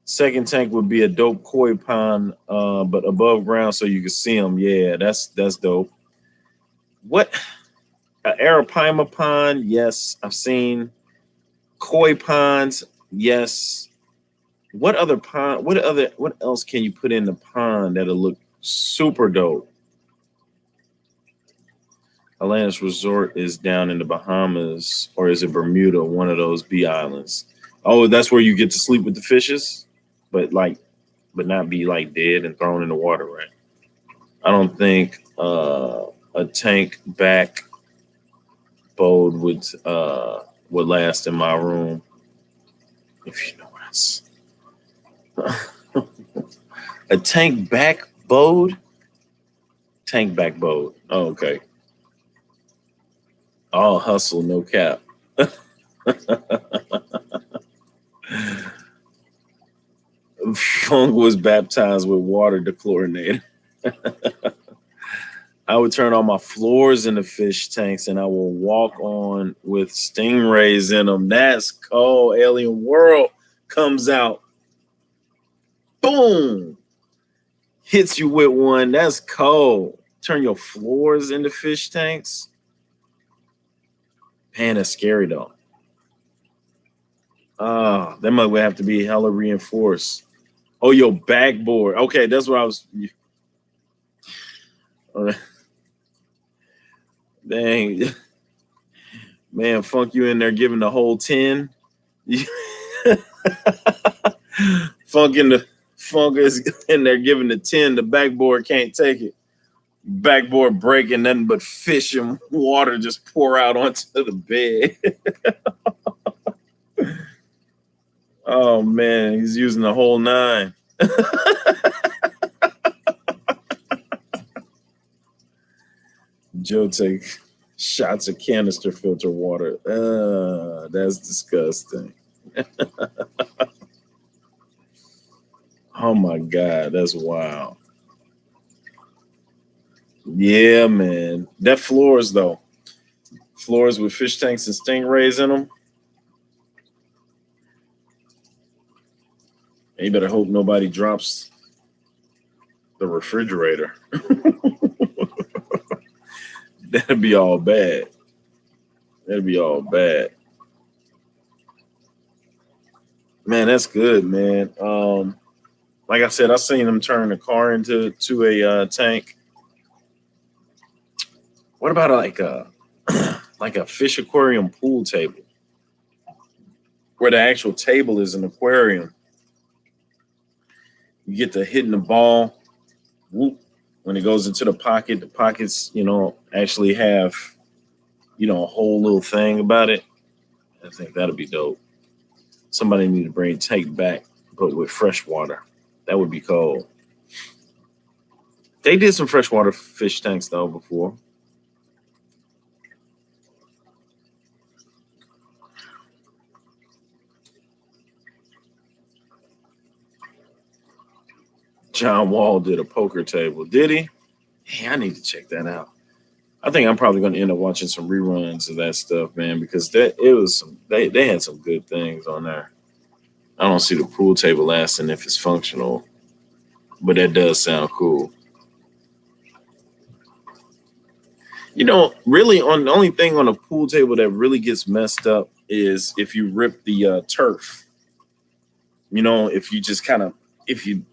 Second tank would be a dope koi pond, but above ground so you can see them. Yeah, that's dope. What? An Arapaima pond? Yes, I've seen. Koi ponds? Yes. What other pond? What else can you put in the pond that'll look super dope? Atlantis Resort is down in the Bahamas, or is it Bermuda? One of those B islands. Oh, that's where you get to sleep with the fishes, but not be like dead and thrown in the water, right? I don't think a tank back boat would last in my room. If you know what a tank back boat. Tank back boat. Oh, okay. All hustle, no cap. Funk was baptized with water dechlorinator. I would turn on my floors in the fish tanks and I will walk on with stingrays in them. That's cold. Alien World comes out. Boom. Hits you with one. That's cold. Turn your floors into fish tanks. Man, that's scary though. That might have to be hella reinforced. Oh, your backboard. Okay, that's what I was. Dang. Man, Funk, you in there giving the whole 10. Funk is in there giving the 10. The backboard can't take it. Backboard breaking, nothing but fish and water just pour out onto the bed. Oh man, he's using the whole 9. Joe take shots of canister filter water. That's disgusting. Oh my God, that's wild. Yeah, man. That floors though. Floors with fish tanks and stingrays in them. And you better hope nobody drops the refrigerator. That'd be all bad. That'd be all bad. Man, that's good, man. Like I said, I seen them turn the car into a tank. What about like a like a fish aquarium pool table, where the actual table is an aquarium? You get to hitting the ball. Whoop, when it goes into the pocket, the pockets, actually have, a whole little thing about it. I think that'll be dope. Somebody need to bring tank back, but with fresh water. That would be cool. They did some freshwater fish tanks though before. John Wall did a poker table. Did he? Hey, I need to check that out. I think I'm probably going to end up watching some reruns of that stuff, man, because they had some good things on there. I don't see the pool table lasting if it's functional, but that does sound cool. Really, on the only thing on a pool table that really gets messed up is if you rip the turf. If you just if you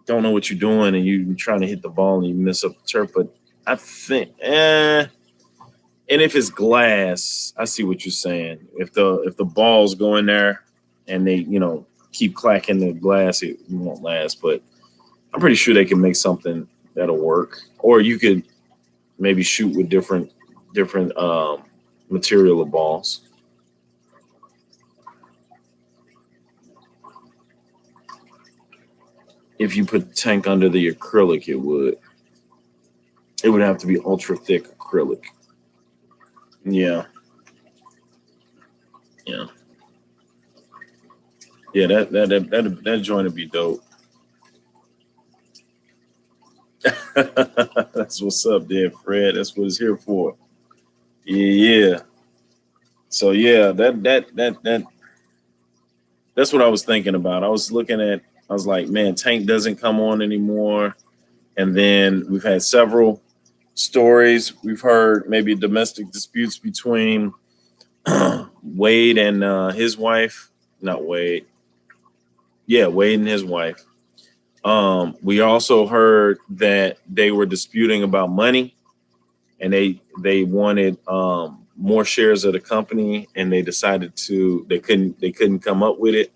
don't know what you're doing and you're trying to hit the ball and you mess up the turf. But I think, and if it's glass, I see what you're saying. If the balls go in there and they keep clacking the glass, it won't last. But I'm pretty sure they can make something that'll work. Or you could maybe shoot with different material of balls. If you put tank under the acrylic, it would have to be ultra thick acrylic. Yeah. Yeah. Yeah, that joint would be dope. That's what's up there, Fred. That's what it's here for. Yeah. So yeah, that's what I was thinking about. I was like, man, tank doesn't come on anymore. And then we've had several stories. We've heard maybe domestic disputes between Wade and his wife. Not Wade. Yeah, Wade and his wife. We also heard that they were disputing about money, and they wanted more shares of the company, and they decided they couldn't come up with it.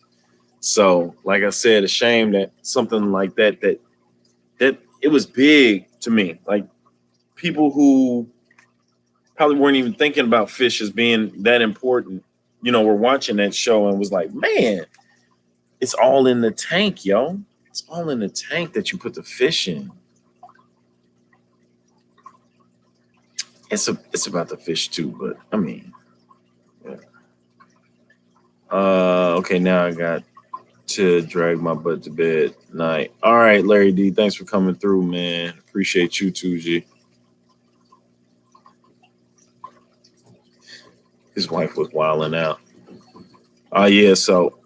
So, like I said, a shame that something like that it was big to me. Like, people who probably weren't even thinking about fish as being that important, were watching that show and was like, man, it's all in the tank, yo. It's all in the tank that you put the fish in. It's about the fish too, but I mean, yeah. Okay, now I got to drag my butt to bed. Night. All right, Larry D, thanks for coming through, man. Appreciate you too, G. His wife was wilding out. Oh yeah, so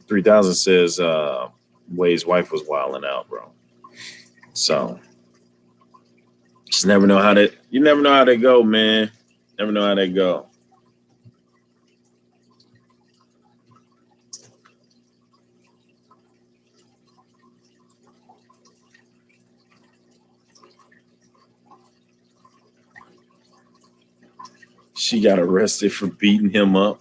3000 says Wade's wife was wilding out, bro. So just never know you never know how they go, man. Never know how they go. She got arrested for beating him up.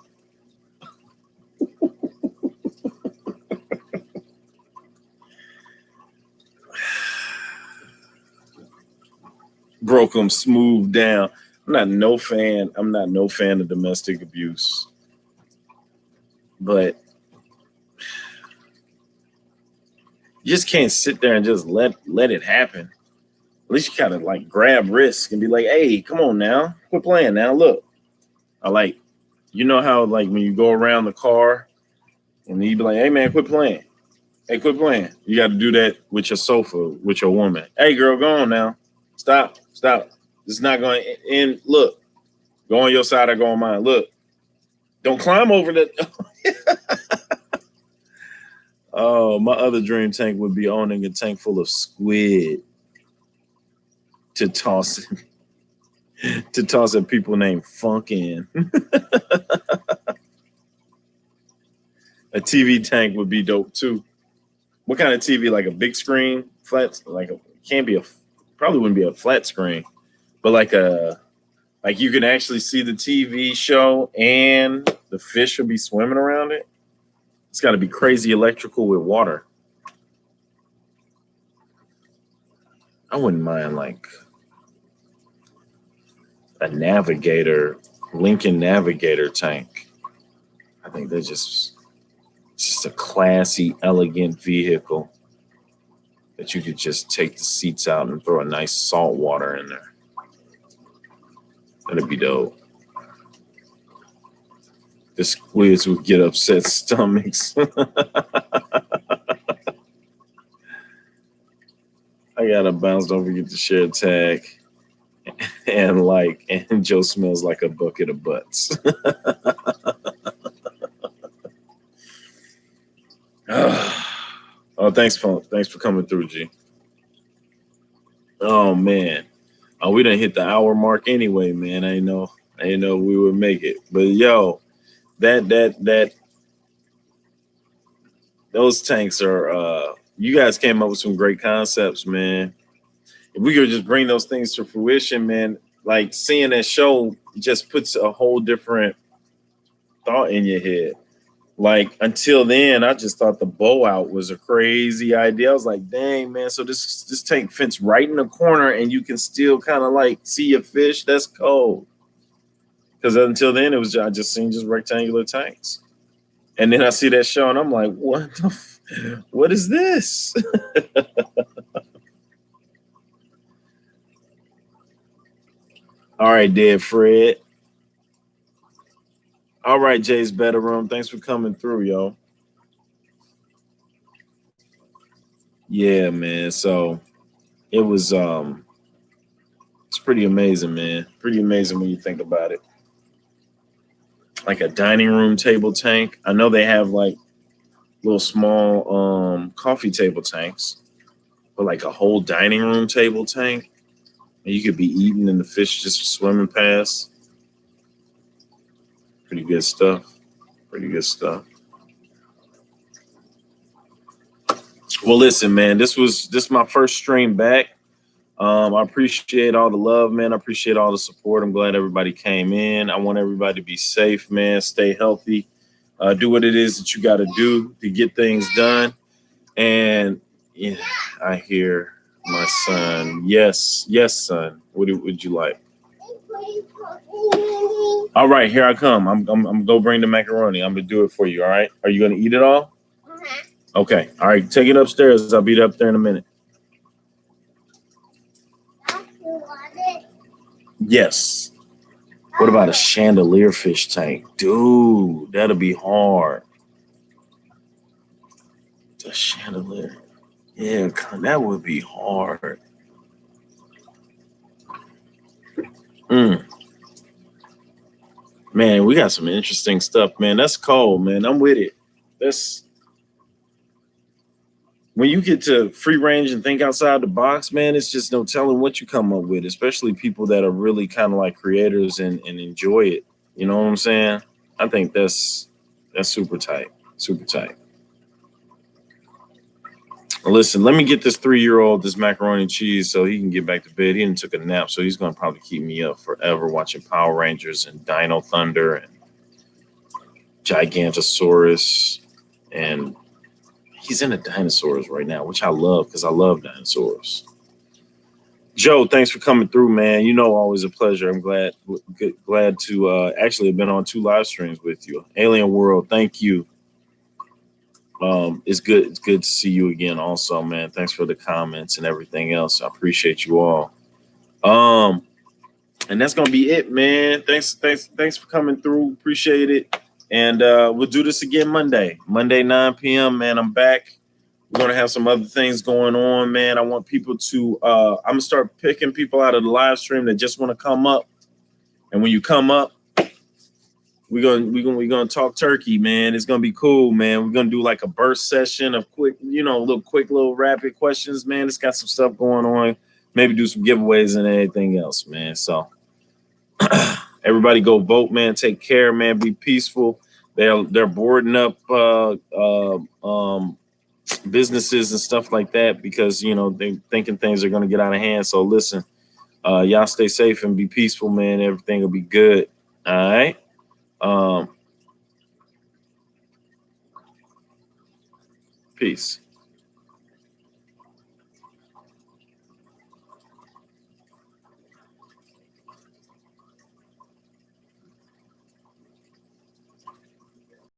Broke him smooth down. I'm not no fan of domestic abuse. But you just can't sit there and just let it happen. At least you kind of like grab risk and be like, hey, come on now. Quit playing now. Look. I like, how like when you go around the car and you be like, hey man, quit playing. Hey, quit playing. You got to do that with your sofa, with your woman. Hey girl, go on now. Stop. It's not going to end. Look, go on your side or go on mine. Look, don't climb over the. Oh, my other dream tank would be owning a tank full of squid to toss at people named Funk in. A TV tank would be dope too. What kind of TV? Like a big screen, flat? Probably wouldn't be a flat screen, but like you can actually see the TV show and the fish will be swimming around it. It's got to be crazy electrical with water. I wouldn't mind like a Navigator, Lincoln Navigator tank. I think they're just a classy, elegant vehicle that you could just take the seats out and throw a nice salt water in there. That'd be dope. The squids would get upset stomachs. I gotta bounce, don't forget to share tag. And Joe smells like a bucket of butts. Oh, thanks for coming through, G. Oh man. Oh, we done hit the hour mark anyway, man. I didn't know we would make it. But yo, those tanks are you guys came up with some great concepts, man. If we could just bring those things to fruition, man, like seeing that show just puts a whole different thought in your head. Like until then, I just thought the bow out was a crazy idea. I was like, dang, man. So this tank fits right in the corner and you can still kind of like see your fish. That's cold. Because until then, I just seen just rectangular tanks. And then I see that show and I'm like, what is this? All right, Dead Fred. All right, Jay's Better Room. Thanks for coming through, yo. Yeah, man. So it was it's pretty amazing, man. Pretty amazing when you think about it. Like a dining room table tank. I know they have like little small coffee table tanks, but like a whole dining room table tank. And you could be eating and the fish just swimming past. Pretty good stuff. Pretty good stuff. Well, listen, man, this is my first stream back. I appreciate all the love, man. I appreciate all the support. I'm glad everybody came in. I want everybody to be safe, man. Stay healthy. Do what it is that you got to do to get things done. And yeah, I hear my son. Yes, son. What would you like? All right, here I come. I'm gonna go bring the macaroni. I'm gonna do it for you. All right. Are you gonna eat it all? Okay. All right. Take it upstairs. I'll be up there in a minute. Yes. What about a chandelier fish tank? Dude, that'll be hard. The chandelier. Yeah, that would be hard. Man, we got some interesting stuff, man. That's cold, man. I'm with it. That's when you get to free range and think outside the box, man, it's just no telling what you come up with, especially people that are really kind of like creators and enjoy it. You know what I'm saying? I think that's super tight. Super tight. Well, listen, let me get this 3-year-old this macaroni and cheese so he can get back to bed. He didn't took a nap, so he's gonna probably keep me up forever watching Power Rangers and Dino Thunder and Gigantosaurus. And he's in the dinosaurs right now, which I love because I love dinosaurs. Joe, thanks for coming through, man. You know, always a pleasure. I'm glad to actually have been on 2 live streams with you. Alien World, thank you. It's good to see you again also, man. Thanks for the comments and everything else. I appreciate you all. And that's gonna be it, man. Thanks for coming through. Appreciate it. And we'll do this again Monday 9 p.m. Man, I'm back. We're gonna have some other things going on, man. I want people to I'm gonna start picking people out of the live stream that just want to come up. And when you come up, we're gonna talk turkey, man. It's gonna be cool, man. We're gonna do like a burst session of quick, little rapid questions, man. It's got some stuff going on. Maybe do some giveaways and anything else, man. So everybody go vote, man. Take care, man. Be peaceful. they're boarding up businesses and stuff like that because they're thinking things are going to get out of hand. So listen, y'all stay safe and be peaceful, man. Everything will be good. All right. Peace.